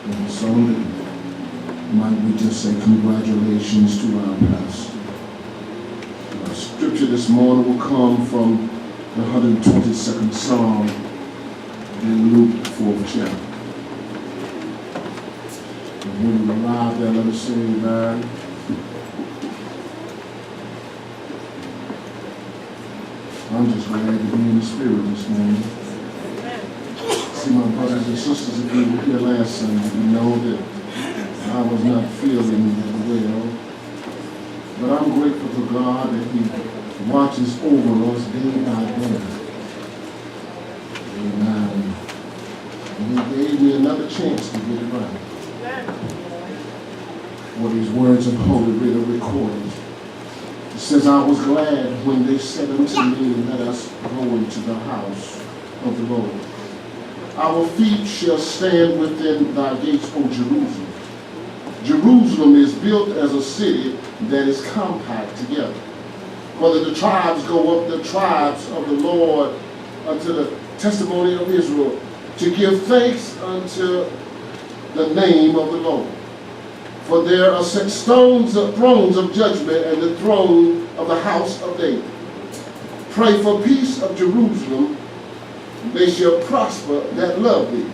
And so might we just say congratulations to our pastor. Our scripture this morning will come from the 122nd Psalm in Luke, the 4th chapter. And when we arrive there, let us say amen. I'm just glad to be in the spirit this morning. See, my brothers and sisters, if you were here last Sunday, you know that I was not feeling well. But I'm grateful to God that He watches over us day by day. Amen. And He gave me another chance to get it right. For these words of Holy Writ are recorded. It says, I was glad when they said unto me, let us go into the house of the Lord. Our feet shall stand within thy gates, O Jerusalem. Jerusalem is built as a city that is compact together. Whether the tribes go up, the tribes of the Lord, unto the testimony of Israel, to give thanks unto the name of the Lord. For there are set thrones of judgment, and the throne of the house of David. Pray for peace of Jerusalem. They shall prosper that love thee.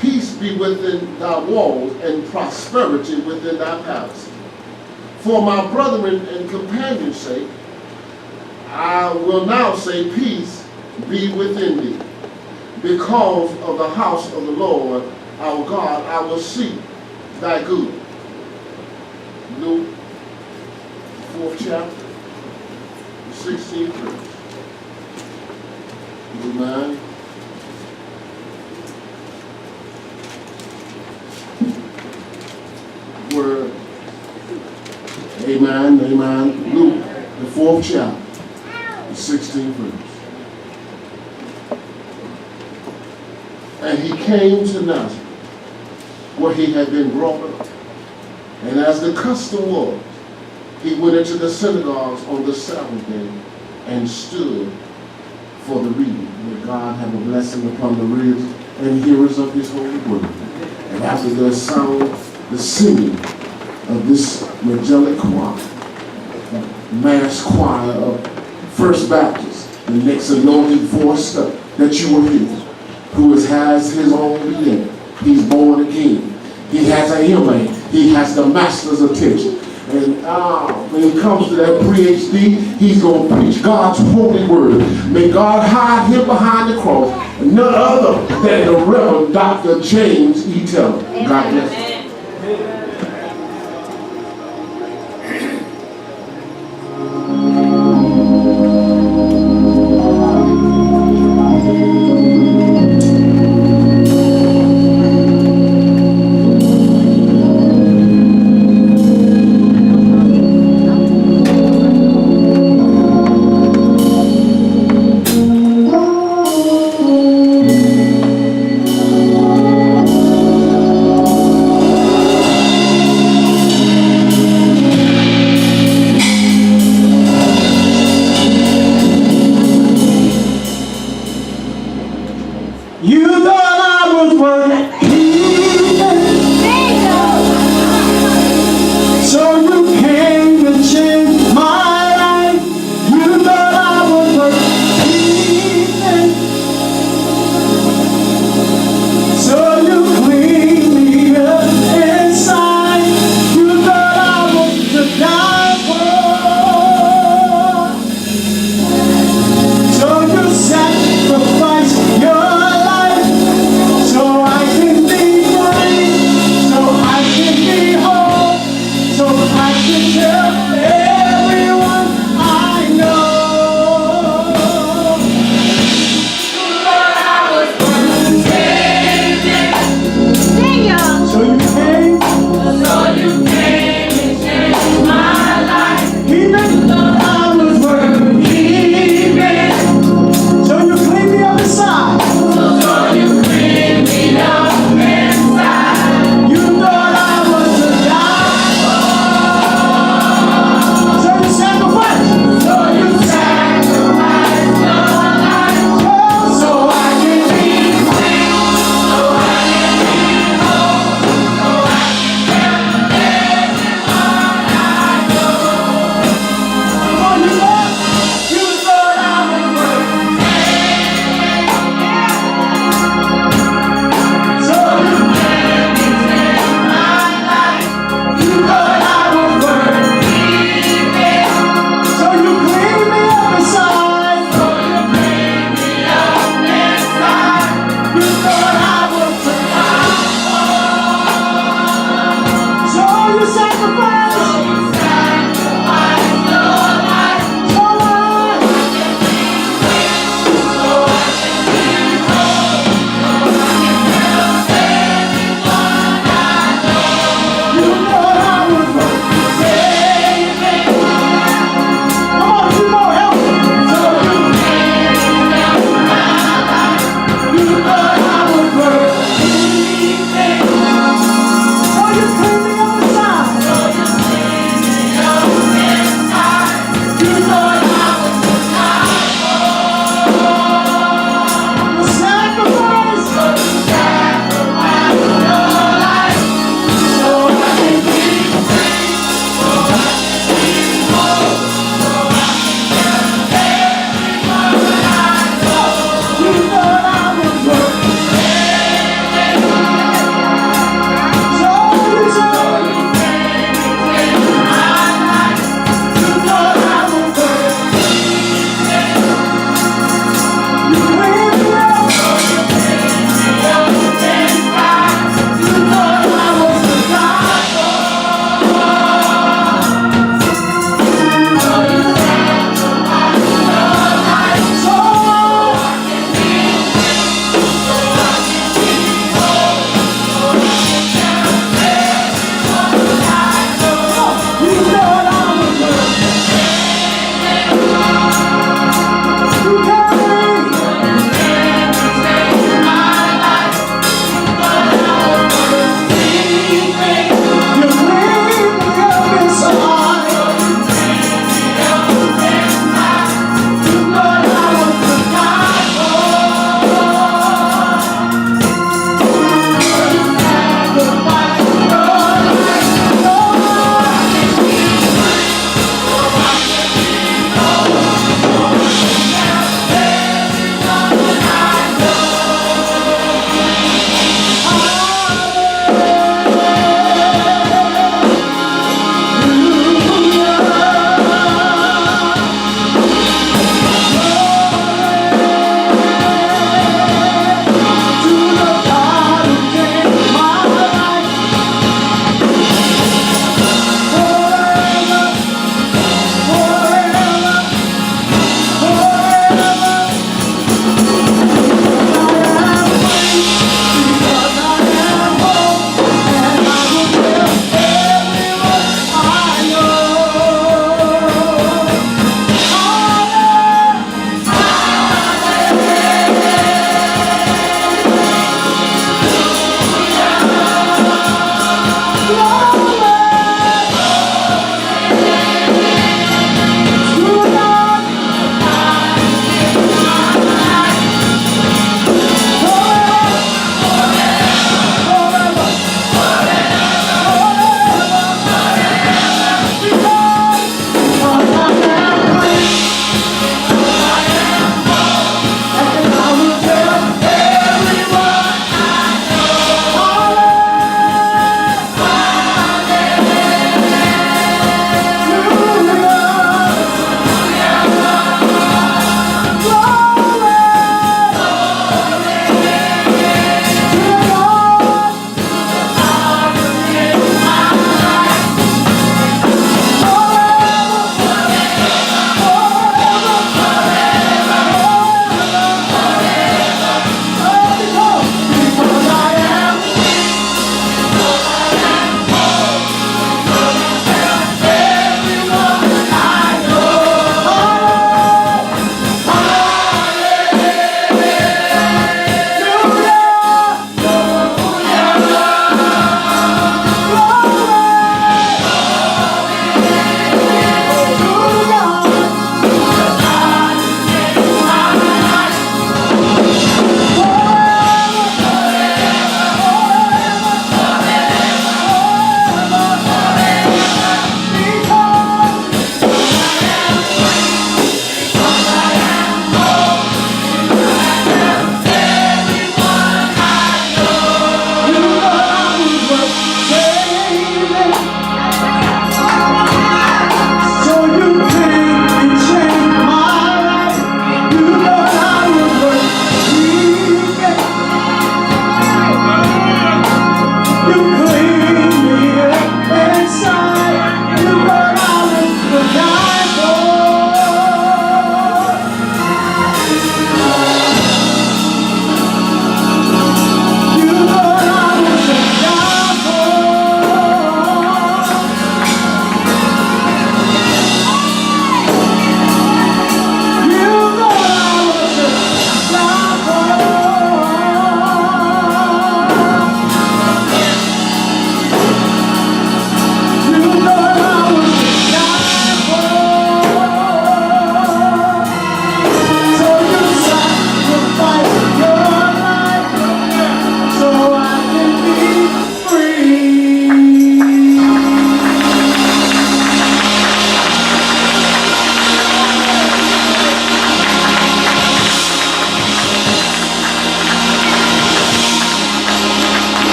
Peace be within thy walls, and prosperity within thy palace. For my brethren and companions' sake, I will now say, peace be within thee. Because of the house of the Lord our God, I will seek thy good. Luke, 4th chapter, 16th verse. Amen. Word. Amen. Amen. Luke, the 4th chapter, the 16th verse. And he came to Nazareth, where he had been brought up. And as the custom was, he went into the synagogues on the Sabbath day and stood for the reading. May God have a blessing upon the readers and hearers of his holy word. And after the sound, the singing of this angelic choir, mass choir of First Baptist, the next anointed voice that you will hear, who has his own being. He's born again. He has a healing. He has the master's attention. And when it comes to that PhD, he's going to preach God's holy word. May God hide him behind the cross. None other than the Reverend Dr. James E. Teller. God bless you. Sacrifice your life so I can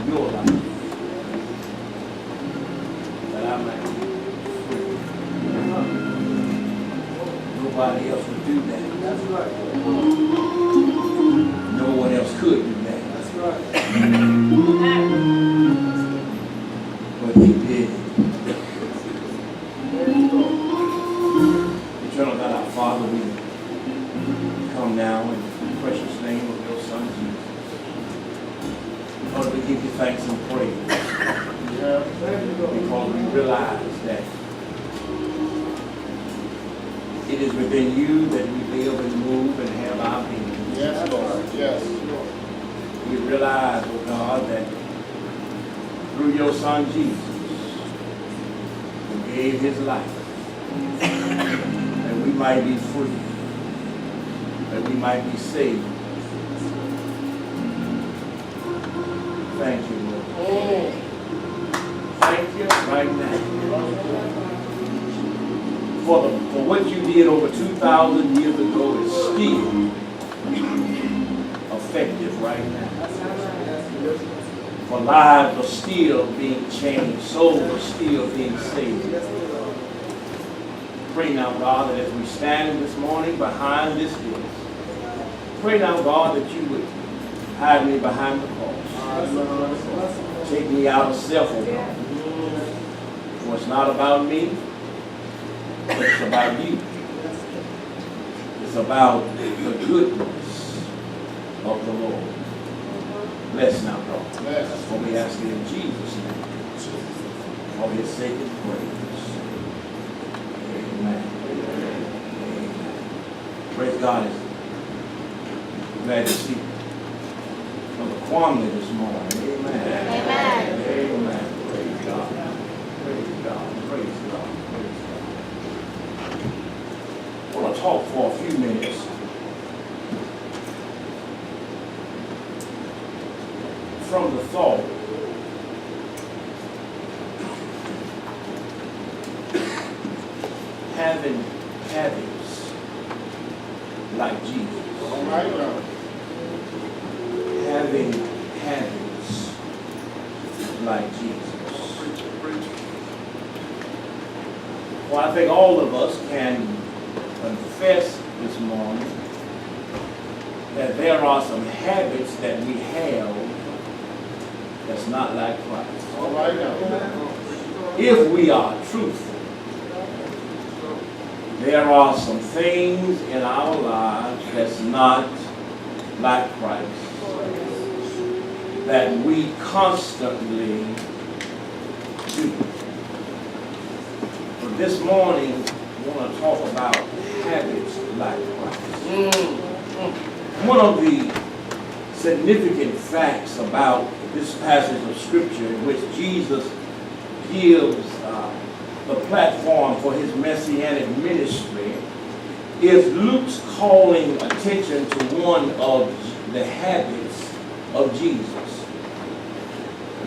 your life, that I might be free. Nobody else would do that. That's right. No one else could do that. That's right. But he did. Eternal God, our Father, we come now in the precious name of your Son, Jesus. Lord, we give you thanks and praise. Because we realize that it is within you that we live and move and have our being. Yes, Lord. Yes. We realize, oh God, that through your Son Jesus, who gave his life, that we might be free, that we might be saved. Thank you, Lord. Thank you right now. For what you did over 2,000 years ago is still effective right now. For lives are still being changed, souls are still being saved. Pray now, God, that as we stand this morning behind this desk, pray now, God, that you would hide me behind the cross. Take me out of self, oh God. For it's not about me, it's about you. It's about the goodness of the Lord. Bless now, God. For we ask it in Jesus' name. For his sake and praise. Amen. Amen. Praise God. Glad to see Brother Kwame this morning. Amen. Amen. Amen. Praise God. Praise God. Praise God. Praise God. I want to talk for a few minutes from the thought having habits like Jesus. All right now. Having habits like Jesus. Well, I think all of us can confess this morning that there are some habits that we have that's not like Christ. All right now. If we are truthful, there are some things in our lives that's not like Christ that we constantly do. But this morning, I want to talk about habits like Christ. One of the significant facts about this passage of Scripture in which Jesus gives the platform for his messianic ministry is Luke's calling attention to one of the habits of Jesus.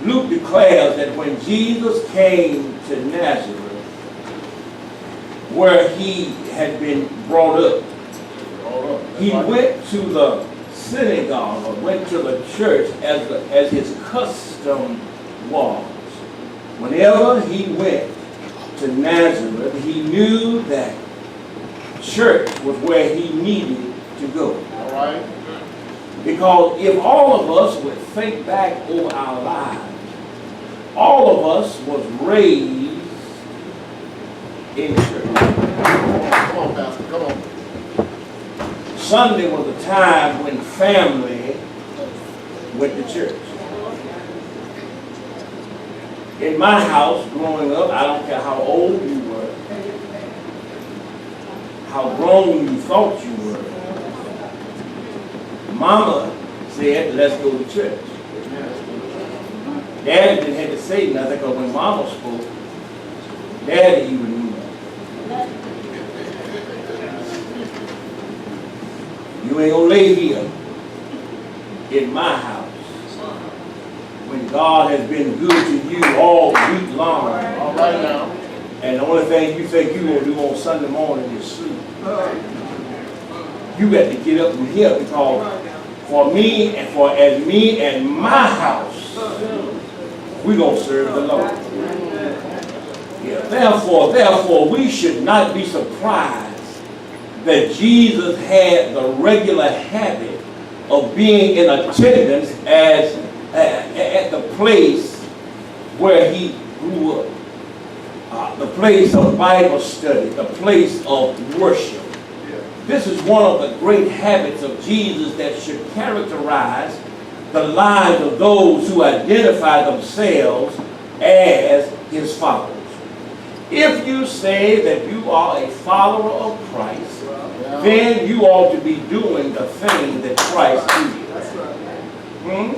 Luke declares that when Jesus came to Nazareth, where he had been brought up, he went to the synagogue or went to the church as his custom was. Whenever he went to Nazareth, he knew that church was where he needed to go. All right. Because if all of us would think back over our lives, all of us was raised in church. Come on, Pastor. Come on. Sunday was a time when family went to church. In my house, growing up, I don't care how old you were, how grown you thought you were, Mama said, let's go to church. Daddy didn't have to say nothing, because when Mama spoke, Daddy even knew that. You ain't gonna lay here in my house when God has been good to you all week long. All right now. And the only thing you think you're gonna do on Sunday morning is sleep. You got to get up from here, because for me and my house, we're going to serve the Lord. Yeah, therefore, we should not be surprised that Jesus had the regular habit of being in attendance at the place where he grew up. The place of Bible study, the place of worship. This is one of the great habits of Jesus that should characterize the lives of those who identify themselves as his followers. If you say that you are a follower of Christ, then you ought to be doing the thing that Christ did.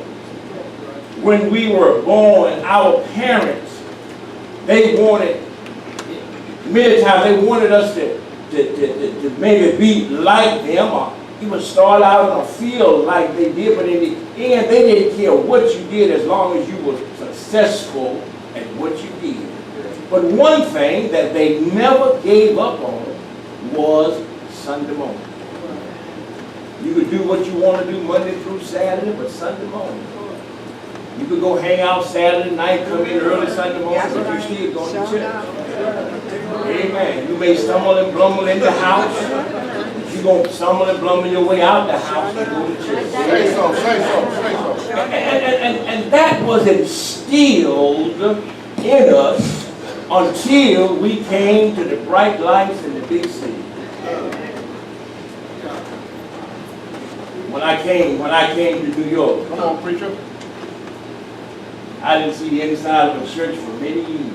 When we were born, our parents, many times they wanted us to maybe be like them, or even start out in a field like they did, but in the end, they didn't care what you did as long as you were successful at what you did. But one thing that they never gave up on was Sunday morning. You could do what you want to do Monday through Saturday, but Sunday morning. You could go hang out Saturday night, come in early Sunday morning, but you still go to church. Amen. You may stumble and blumble in the house. You're going to stumble and blumble your way out the house and go to church. Say so. And that was instilled in us until we came to the bright lights in the big city. When I came to New York, Come on, preacher. I didn't see the inside of a church for many years,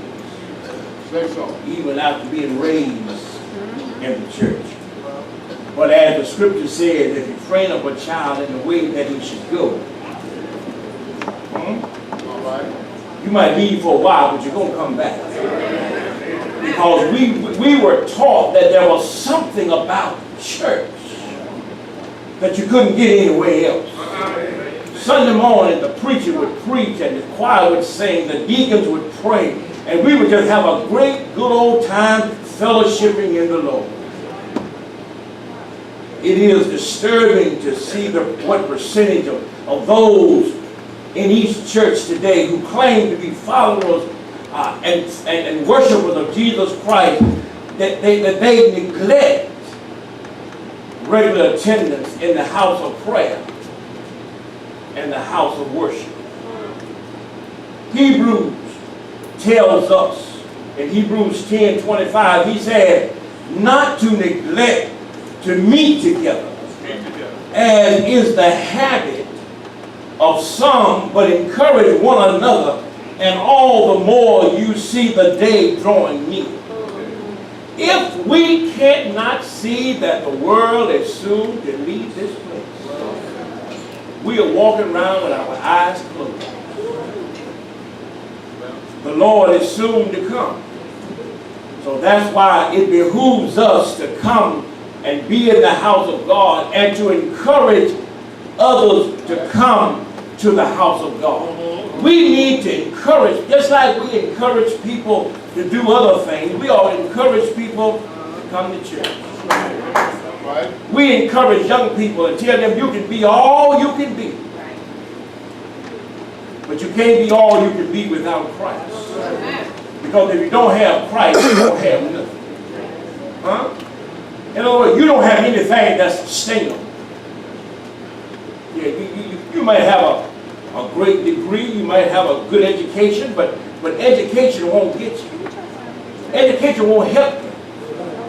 Say so. even after being raised in the church. But as the scripture says, if you train up a child in the way that he should go, All right. you might leave for a while, but you're going to come back. Because we were taught that there was something about church that you couldn't get anywhere else. Sunday morning, the preacher would preach and the choir would sing, the deacons would pray, and we would just have a great, good old time fellowshipping in the Lord. It is disturbing to see what percentage of those in each church today who claim to be followers and worshipers of Jesus Christ, that they neglect regular attendance in the house of prayer and the house of worship. Hebrews tells us in Hebrews 10:25, he said, not to neglect to meet together, as is the habit of some, but encourage one another, and all the more you see the day drawing near. If we cannot see that the world is soon to leave this place, we are walking around with our eyes closed. The Lord is soon to come. So that's why it behooves us to come and be in the house of God and to encourage others to come to the house of God. We need to encourage, just like we encourage people to do other things, we ought to encourage people to come to church. Right. We encourage young people and tell them you can be all you can be. But you can't be all you can be without Christ. Because if you don't have Christ, you don't have nothing. Huh? In other words, you don't have anything that's sustainable. Yeah, you might have a great degree, you might have a good education, but education won't get you. Education won't help you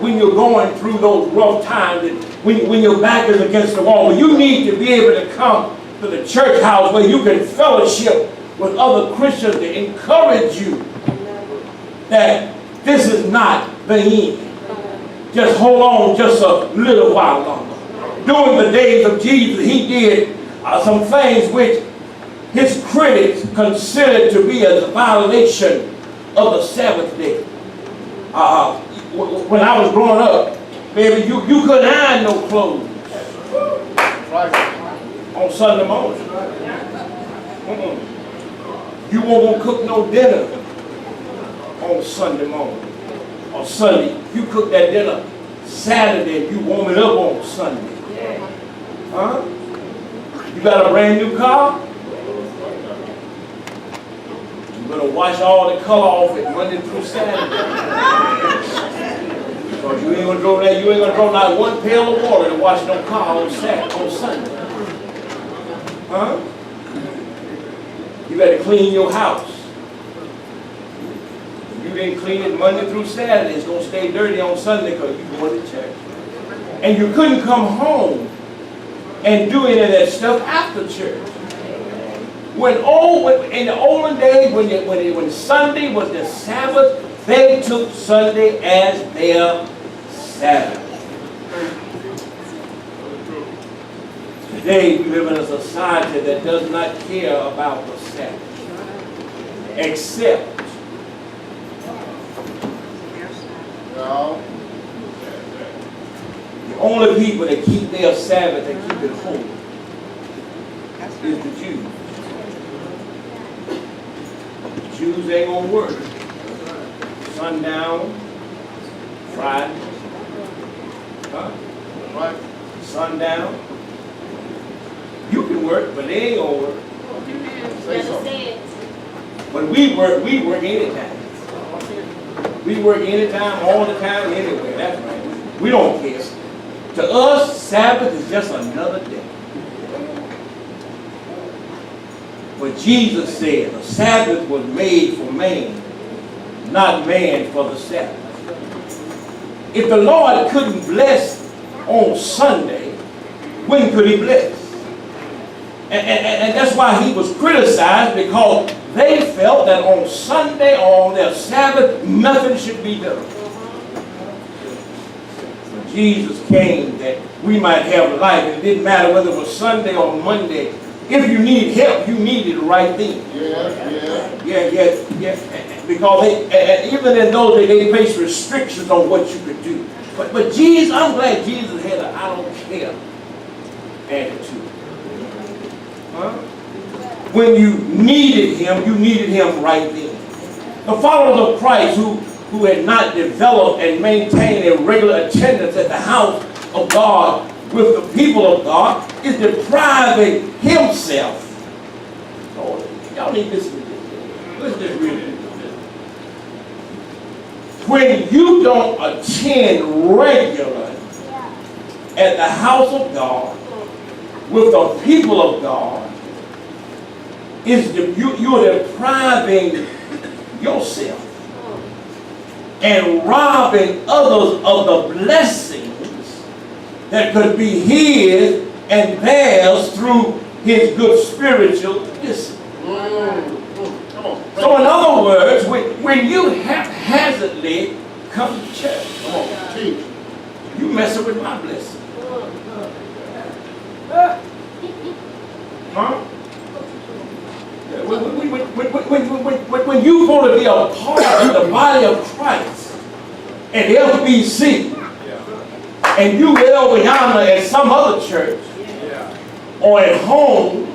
when you're going through those rough times and when your back is against the wall. You need to be able to come to the church house where you can fellowship with other Christians to encourage you that this is not the end. Just hold on just a little while longer. During the days of Jesus, he did some things which his critics considered to be a violation of the Sabbath day. When I was growing up, baby, you couldn't iron no clothes on Sunday morning. You weren't going to cook no dinner on Sunday morning or Sunday. You cook that dinner Saturday and you warm it up on Sunday. Huh? You got a brand new car? You better wash all the color off it Monday through Saturday. Because you ain't gonna draw not one pail of water to wash no car on Sunday. Huh? You better clean your house. If you didn't clean it Monday through Saturday, it's gonna stay dirty on Sunday because you're going to church. And you couldn't come home and do any of that stuff after church. In the olden days, when Sunday was the Sabbath, they took Sunday as their Sabbath. Today, we live in a society that does not care about the Sabbath, except the only people that keep their Sabbath and keep it holy is the Jews. Jews ain't gonna work sundown, Friday, right? Sundown. You can work, but they ain't gonna work. But we work anytime. We work anytime, all the time, anywhere. That's right. We don't care. To us, Sabbath is just another day. But Jesus said the Sabbath was made for man, not man for the Sabbath. If the Lord couldn't bless on Sunday, when could he bless? And that's why he was criticized, because they felt that on Sunday or on their Sabbath, nothing should be done. But Jesus came that we might have life. It didn't matter whether it was Sunday or Monday. If you need help, you need it right then. Yeah. Because even in those days, they placed restrictions on what you could do. But Jesus, I'm glad Jesus had an I don't care attitude. Huh? When you needed him right then. The followers of Christ who had not developed and maintained a regular attendance at the house of God with the people of God is depriving himself. Oh, y'all need to listen to this. Listen to this really. When you don't attend regularly at the house of God with the people of God, you're depriving yourself and robbing others of the blessings that could be his and theirs through his good spiritual discipline. So in other words, when you haphazardly come to church, you messing with my blessing. Huh? When you want to be a part of the body of Christ at FBC, and you over yonder at some other church, or at home,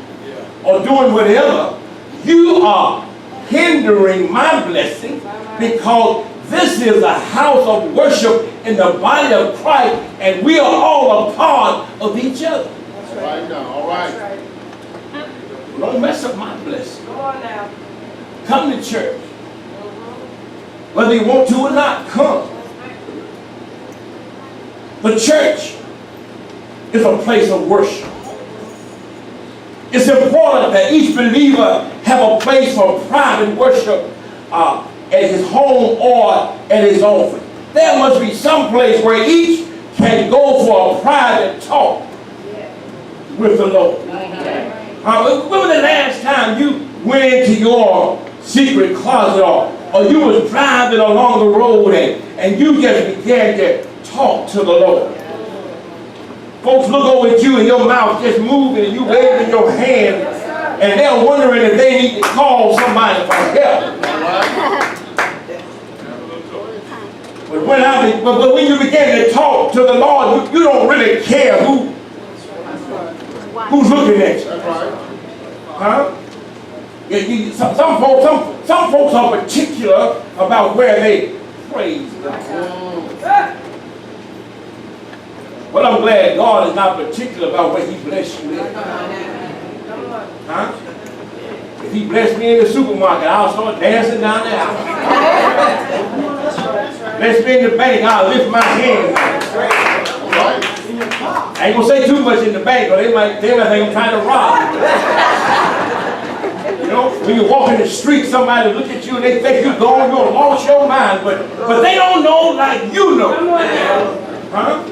or doing whatever, you are hindering my blessing, because this is a house of worship in the body of Christ, and we are all a part of each other. That's right now, all right. Don't mess up my blessing. Come on now. Come to church. Whether you want to or not, come. The church is a place of worship. It's important that each believer have a place for private worship at his home or at his office. There must be some place where each can go for a private talk with the Lord. When was the last time you went into your secret closet, or you was driving along the road and you just began to talk to the Lord? Folks look over at you and your mouth just moving and you waving your hand, and they're wondering if they need to call somebody for help. But when you begin to talk to the Lord, you don't really care who's looking at you. Huh? Some folks are particular about where they praise God. Well, I'm glad God is not particular about where he bless you with. Huh? If If he bless me in the supermarket, I'll start dancing down the aisle. Bless me in the bank, I'll lift my hands. I ain't gonna say too much in the bank, or they might think I'm trying to rob you. You know, when you walk in the street, somebody look at you and they think you're gone, you're lost your mind, but they don't know like you know. Huh?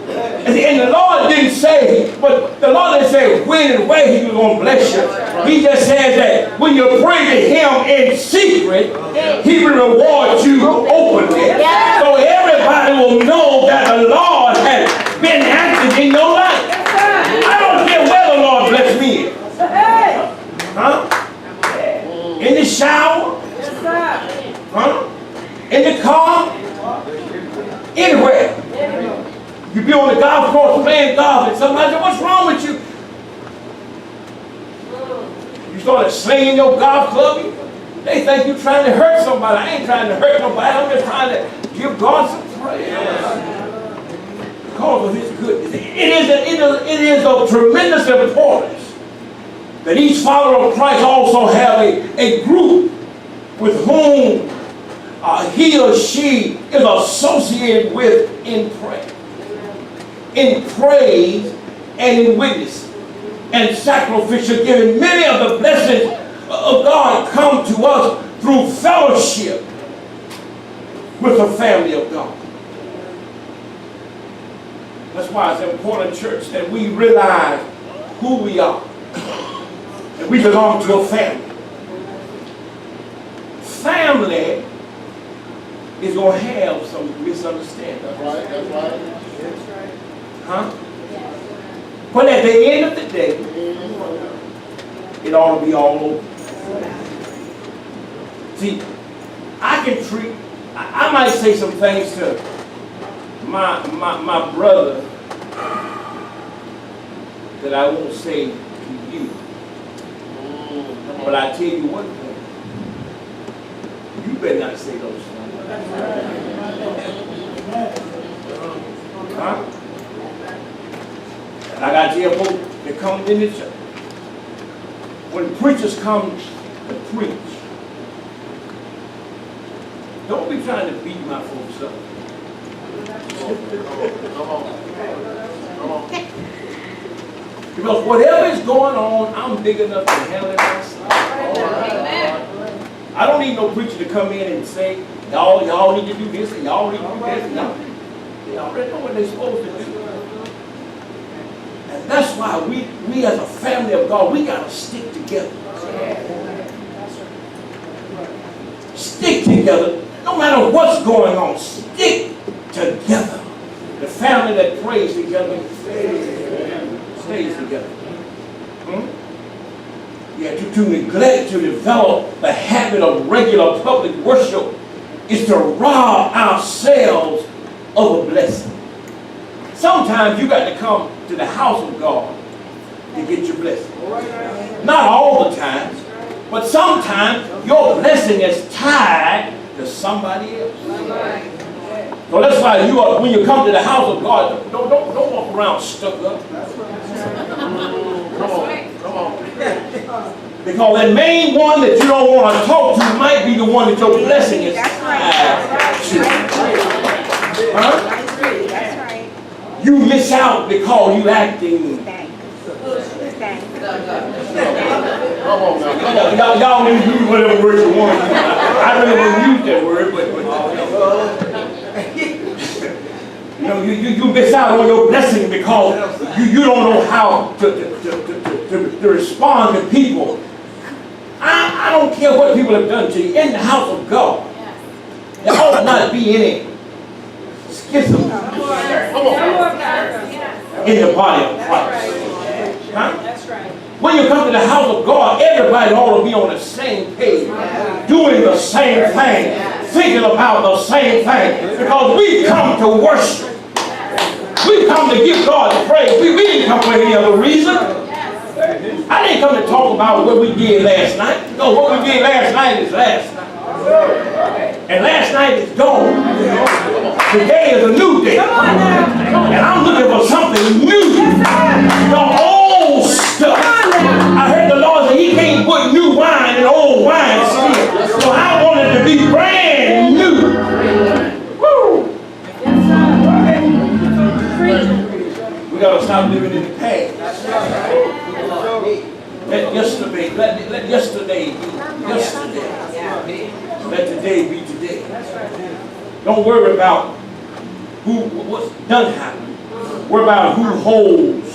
And the Lord didn't say, but the Lord didn't say when and where He was going to bless you. He just says that when you pray to Him in secret, He will reward you openly. So everybody will know that the Lord has been active in your life. I don't care where the Lord bless me in. Huh? In the shower? Huh? In the car? Anywhere. You be on the golf course playing golf and somebody said, "What's wrong with you?" You started slinging your golf club. They think you're trying to hurt somebody. I ain't trying to hurt nobody. I'm just trying to give God some praise. Because of His goodness. It is of tremendous importance that each follower of Christ also have a group with whom he or she is associated with in prayer, in praise, and in witness, and sacrificial giving. Many of the blessings of God come to us through fellowship with the family of God. That's why it's important, church, that we realize who we are. That we belong to a family. Family is going to have some misunderstanding. That's right, that's right. That's right. Huh? But at the end of the day, it ought to be all over. See, I might say some things to my brother that I won't say to you. But I tell you one thing, you better not say those things. Huh? And I got to tell folks that come in the church, when preachers come to preach, don't be trying to beat my folks up. Come on. Because whatever is going on, I'm big enough to handle it myself. I don't need no preacher to come in and say, y'all need to do this, and y'all need to do this. No. They already know what they're supposed to do. And that's why we as a family of God, we got to stick together. Stick together. No matter what's going on, stick together. The family that prays together stays together. Yeah, to neglect to develop the habit of regular public worship is to rob ourselves of a blessing. Sometimes you got to come to the house of God to get your blessing. Not all the time, but sometimes your blessing is tied to somebody else. So that's why when you come to the house of God, don't walk around stuck up. Come on. Because that main one that you don't want to talk to might be the one that your blessing is tied to. Huh? That's right. You miss out because you acting. Come on now. Y'all need to use whatever word you want. I really wouldn't use that word, but you miss out on your blessing because you don't know how to respond to people. I don't care what people have done to you in the house of God. There ought not be any schism in the body of Christ. Huh? That's right. When you come to the house of God, everybody ought to be on the same page, doing the same thing, thinking about the same thing, because we come to worship. We come to give God praise. We didn't come for any other reason. I didn't come to talk about what we did last night. No, what we did last night is last night. And last night is gone. Today is a new day. And I'm looking for something new. The old stuff. I heard the Lord say He can't put new wine in old stop living in the past. Let yesterday, let yesterday be yesterday. Let today be today. Don't worry about what's done happen. Worry about who holds